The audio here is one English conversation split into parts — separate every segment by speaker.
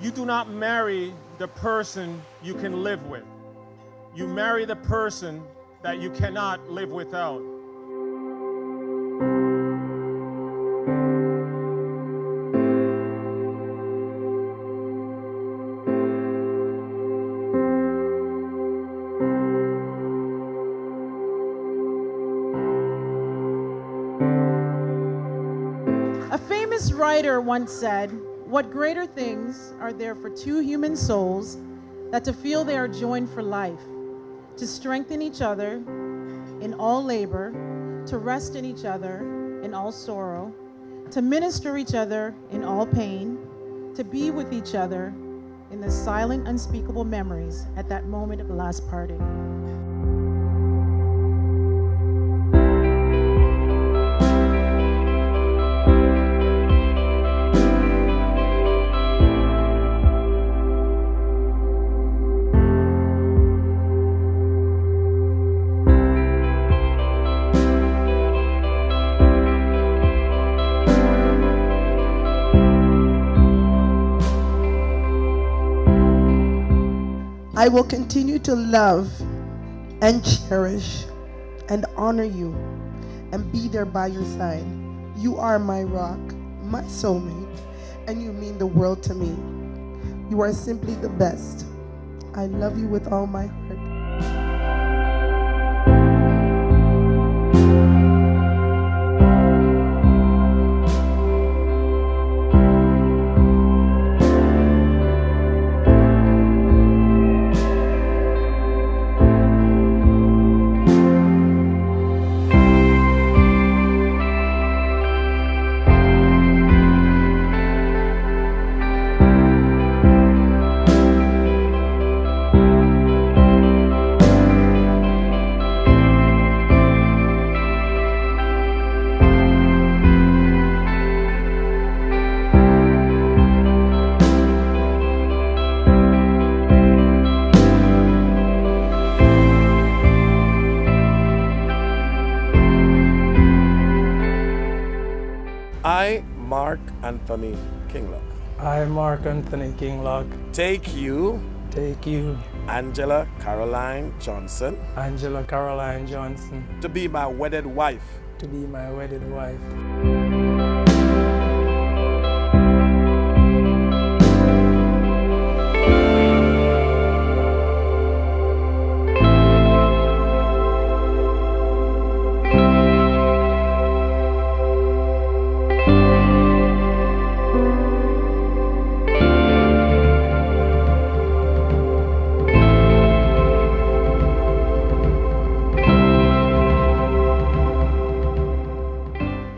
Speaker 1: You do not marry the person you can live with. You marry the person that you cannot live without.
Speaker 2: A famous writer once said, "What greater things are there for two human souls that to feel they are joined for life, to strengthen each other in all labor, to rest in each other in all sorrow, to minister each other in all pain, to be with each other in the silent, unspeakable memories at that moment of last parting."
Speaker 3: I will continue to love and cherish and honor you and be there by your side. You are my rock, my soulmate, and you mean the world to me. You are simply the best. I love you with all my heart.
Speaker 4: I, Mark Anthony Kinglock,
Speaker 5: I, Mark Anthony Kinglock,
Speaker 4: take you,
Speaker 5: Angella
Speaker 4: Caroline Johnson, to be my wedded wife.
Speaker 5: to be my wedded wife.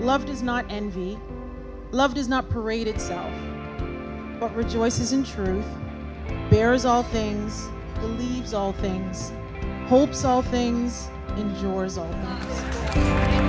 Speaker 2: Love does not envy. Love does not parade itself, but rejoices in truth, bears all things, believes all things, hopes all things, endures all things.